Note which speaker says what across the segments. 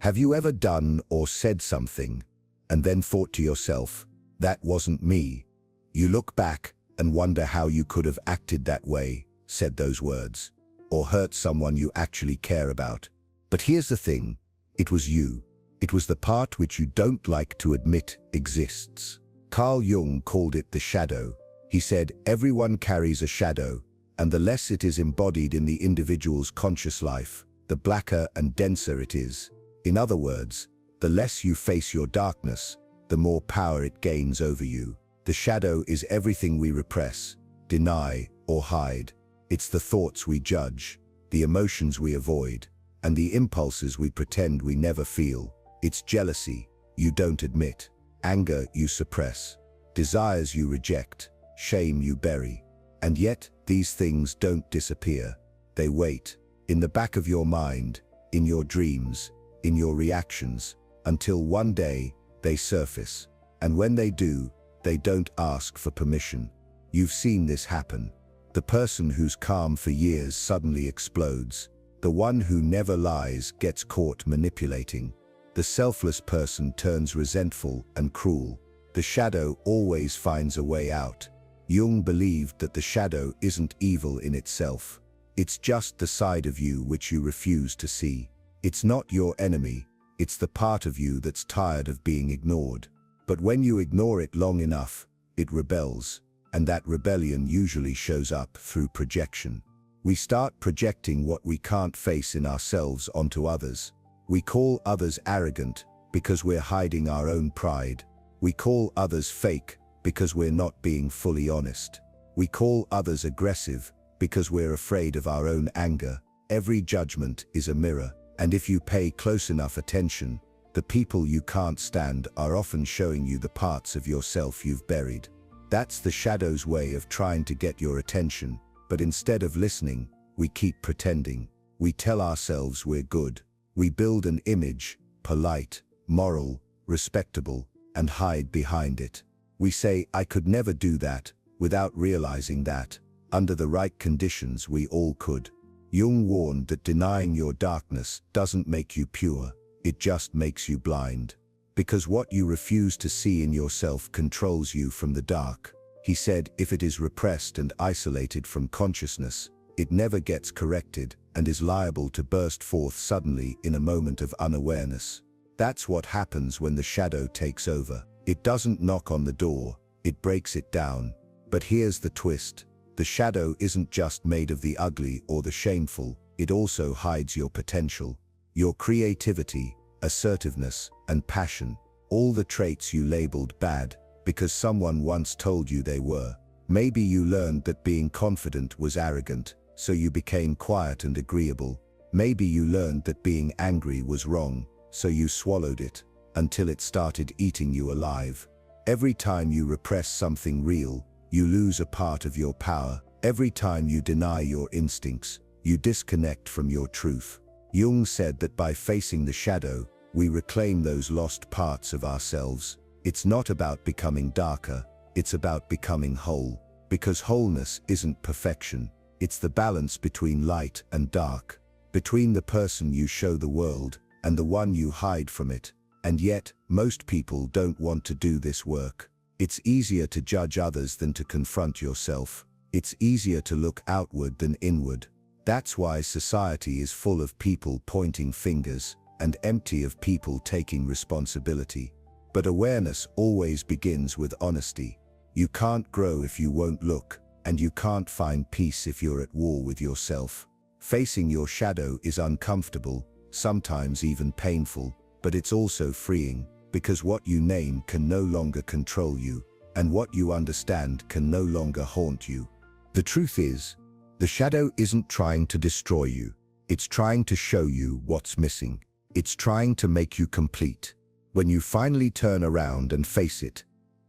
Speaker 1: Have you ever done or said something and then thought to yourself, that wasn't me? You look back and wonder how you could have acted that way, said those words, or hurt someone you actually care about. But here's the thing, it was you. It was the part which you don't like to admit exists. Carl Jung called it the shadow. He said, everyone carries a shadow, and the less it is embodied in the individual's conscious life, the blacker and denser it is. In other words, the less you face your darkness, the more power it gains over you. The shadow is everything we repress, deny, or hide. It's the thoughts we judge, the emotions we avoid, and the impulses we pretend we never feel. It's jealousy you don't admit, anger you suppress, desires you reject, shame you bury. And yet, these things don't disappear. They wait, in the back of your mind, in your dreams, in your reactions, until one day they surface. And when they do, they don't ask for permission. You've seen this happen. The person who's calm for years suddenly explodes. The one who never lies gets caught manipulating. The selfless person turns resentful and cruel. The shadow always finds a way out. Jung believed that the shadow isn't evil in itself. It's just the side of you which you refuse to see. It's not your enemy, it's the part of you that's tired of being ignored. But when you ignore it long enough, it rebels, and that rebellion usually shows up through projection. We start projecting what we can't face in ourselves onto others. We call others arrogant because we're hiding our own pride. We call others fake because we're not being fully honest. We call others aggressive because we're afraid of our own anger. Every judgment is a mirror. And if you pay close enough attention, the people you can't stand are often showing you the parts of yourself you've buried. That's the shadow's way of trying to get your attention, but instead of listening, we keep pretending. We tell ourselves we're good. We build an image, polite, moral, respectable, and hide behind it. We say, I could never do that, without realizing that, under the right conditions, we all could. Jung warned that denying your darkness doesn't make you pure, it just makes you blind. Because what you refuse to see in yourself controls you from the dark. He said, if it is repressed and isolated from consciousness, it never gets corrected and is liable to burst forth suddenly in a moment of unawareness. That's what happens when the shadow takes over. It doesn't knock on the door, it breaks it down. But here's the twist. The shadow isn't just made of the ugly or the shameful, it also hides your potential, your creativity, assertiveness, and passion, all the traits you labeled bad because someone once told you they were. Maybe you learned that being confident was arrogant, so you became quiet and agreeable. Maybe you learned that being angry was wrong, so you swallowed it, until it started eating you alive. Every time you repress something real, you lose a part of your power. Every time you deny your instincts, you disconnect from your truth. Jung said that by facing the shadow, we reclaim those lost parts of ourselves. It's not about becoming darker, it's about becoming whole. Because wholeness isn't perfection, it's the balance between light and dark, between the person you show the world and the one you hide from it. And yet, most people don't want to do this work. It's easier to judge others than to confront yourself. It's easier to look outward than inward. That's why society is full of people pointing fingers and empty of people taking responsibility. But awareness always begins with honesty. You can't grow if you won't look, and you can't find peace if you're at war with yourself. Facing your shadow is uncomfortable, sometimes even painful, but it's also freeing. Because what you name can no longer control you, and what you understand can no longer haunt you. The truth is, the shadow isn't trying to destroy you. It's trying to show you what's missing. It's trying to make you complete. When you finally turn around and face it,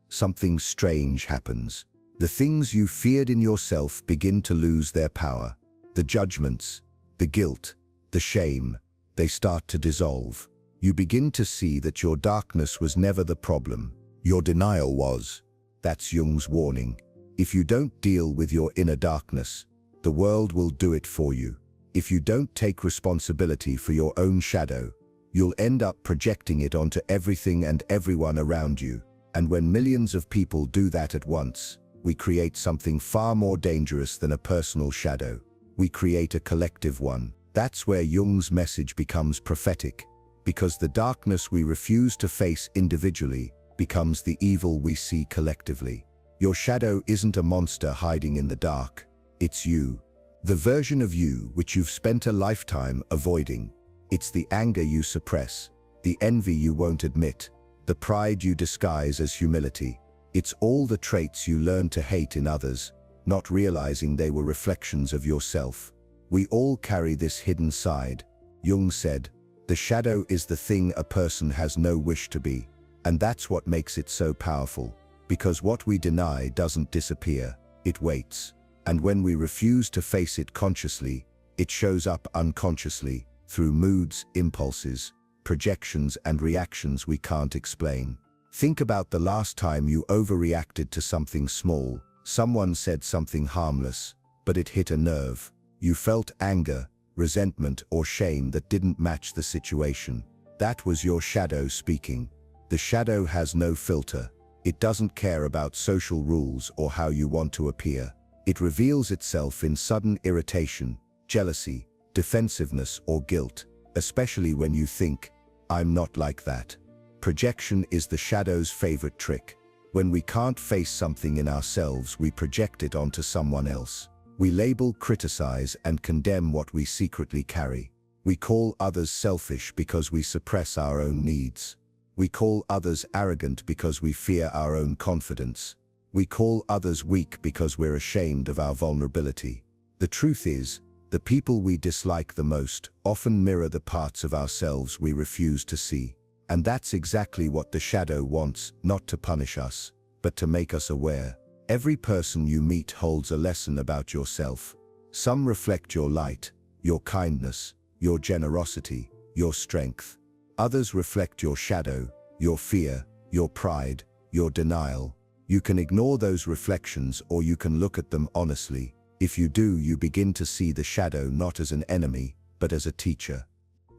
Speaker 1: something strange happens. The things you feared in yourself begin to lose their power. The judgments, the guilt, the shame, they start to dissolve. You begin to see that your darkness was never the problem. Your denial was. That's Jung's warning. If you don't deal with your inner darkness, the world will do it for you. If you don't take responsibility for your own shadow, you'll end up projecting it onto everything and everyone around you. And when millions of people do that at once, we create something far more dangerous than a personal shadow. We create a collective one. That's where Jung's message becomes prophetic, because the darkness we refuse to face individually becomes the evil we see collectively. Your shadow isn't a monster hiding in the dark. It's you. The version of you which you've spent a lifetime avoiding. It's the anger you suppress, the envy you won't admit, the pride you disguise as humility. It's all the traits you learn to hate in others, not realizing they were reflections of yourself. We all carry this hidden side. Jung said, the shadow is the thing a person has no wish to be. And that's what makes it so powerful. Because what we deny doesn't disappear, it waits. And when we refuse to face it consciously, it shows up unconsciously, through moods, impulses, projections and reactions we can't explain. Think about the last time you overreacted to something small. Someone said something harmless, but it hit a nerve. You felt anger, resentment or shame that didn't match the situation. That was your shadow speaking. The shadow has no filter. It doesn't care about social rules or how you want to appear. It reveals itself in sudden irritation, jealousy, defensiveness or guilt, especially when you think, I'm not like that. Projection is the shadow's favorite trick. When we can't face something in ourselves, we project it onto someone else. We label, criticize, and condemn what we secretly carry. We call others selfish because we suppress our own needs. We call others arrogant because we fear our own confidence. We call others weak because we're ashamed of our vulnerability. The truth is, the people we dislike the most often mirror the parts of ourselves we refuse to see. And that's exactly what the shadow wants, not to punish us, but to make us aware. Every person you meet holds a lesson about yourself. Some reflect your light, your kindness, your generosity, your strength. Others reflect your shadow, your fear, your pride, your denial. You can ignore those reflections or you can look at them honestly. If you do, you begin to see the shadow not as an enemy, but as a teacher.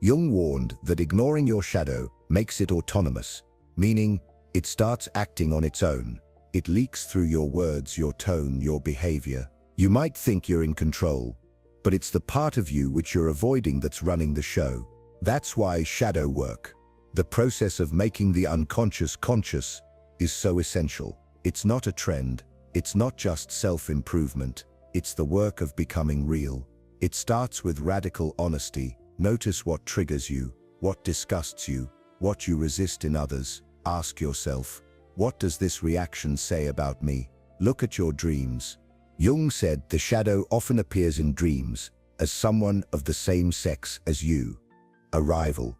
Speaker 1: Jung warned that ignoring your shadow makes it autonomous, meaning it starts acting on its own. It leaks through your words, your tone, your behavior. You might think you're in control, but it's the part of you which you're avoiding that's running the show. That's why shadow work, the process of making the unconscious conscious, is so essential. It's not a trend. It's not just self-improvement. It's the work of becoming real. It starts with radical honesty. Notice what triggers you, what disgusts you, what you resist in others. Ask yourself, what does this reaction say about me? Look at your dreams. Jung said the shadow often appears in dreams as someone of the same sex as you. A rival,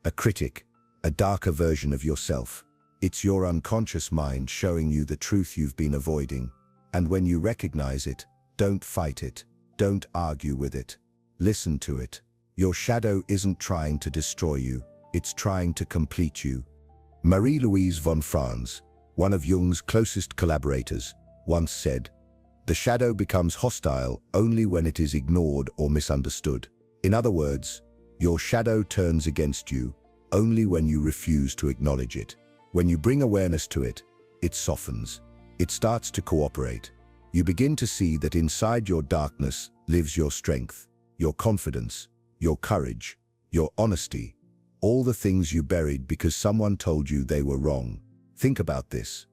Speaker 1: a critic, a darker version of yourself. It's your unconscious mind showing you the truth you've been avoiding. And when you recognize it, don't fight it. Don't argue with it. Listen to it. Your shadow isn't trying to destroy you. It's trying to complete you. Marie-Louise von Franz, one of Jung's closest collaborators, once said, "The shadow becomes hostile only when it is ignored or misunderstood." In other words, your shadow turns against you only when you refuse to acknowledge it. When you bring awareness to it, it softens. It starts to cooperate. You begin to see that inside your darkness lives your strength, your confidence, your courage, your honesty, all the things you buried because someone told you they were wrong. Think about this.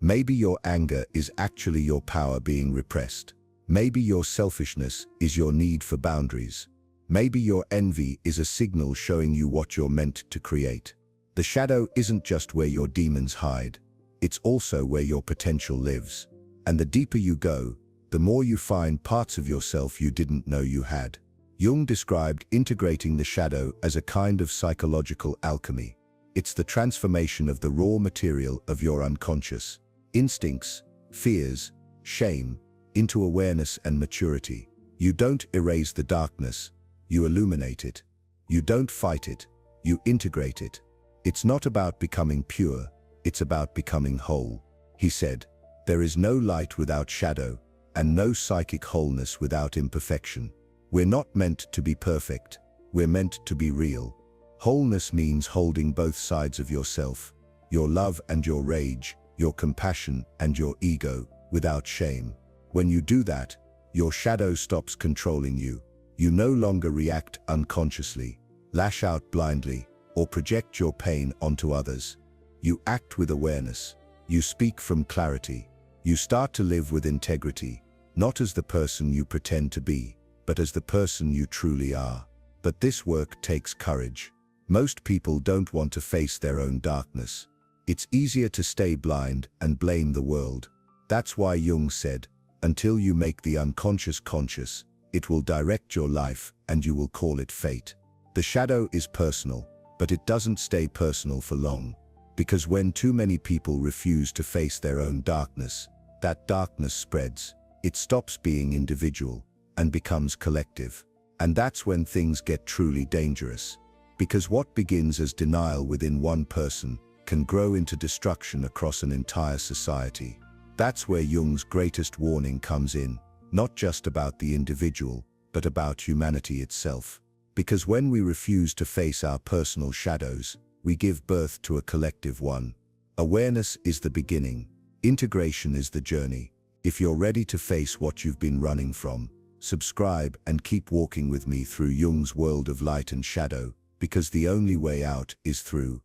Speaker 1: Maybe your anger is actually your power being repressed. Maybe your selfishness is your need for boundaries. Maybe your envy is a signal showing you what you're meant to create. The shadow isn't just where your demons hide. It's also where your potential lives. And the deeper you go, the more you find parts of yourself you didn't know you had. Jung described integrating the shadow as a kind of psychological alchemy. It's the transformation of the raw material of your unconscious, instincts, fears, shame, into awareness and maturity. You don't erase the darkness, you illuminate it. You don't fight it, you integrate it. It's not about becoming pure, it's about becoming whole. He said, "There is no light without shadow, and no psychic wholeness without imperfection." We're not meant to be perfect, we're meant to be real. Wholeness means holding both sides of yourself, your love and your rage, your compassion and your ego, without shame. When you do that, your shadow stops controlling you. You no longer react unconsciously, lash out blindly, or project your pain onto others. You act with awareness. You speak from clarity. You start to live with integrity, not as the person you pretend to be, but as the person you truly are. But this work takes courage. Most people don't want to face their own darkness. It's easier to stay blind and blame the world. That's why Jung said, until you make the unconscious conscious, it will direct your life and you will call it fate. The shadow is personal, but it doesn't stay personal for long. Because when too many people refuse to face their own darkness, that darkness spreads. It stops being individual and becomes collective. And that's when things get truly dangerous. Because what begins as denial within one person can grow into destruction across an entire society. That's where Jung's greatest warning comes in, not just about the individual, but about humanity itself. Because when we refuse to face our personal shadows, we give birth to a collective one. Awareness is the beginning. Integration is the journey. If you're ready to face what you've been running from, subscribe and keep walking with me through Jung's world of light and shadow, because the only way out is through.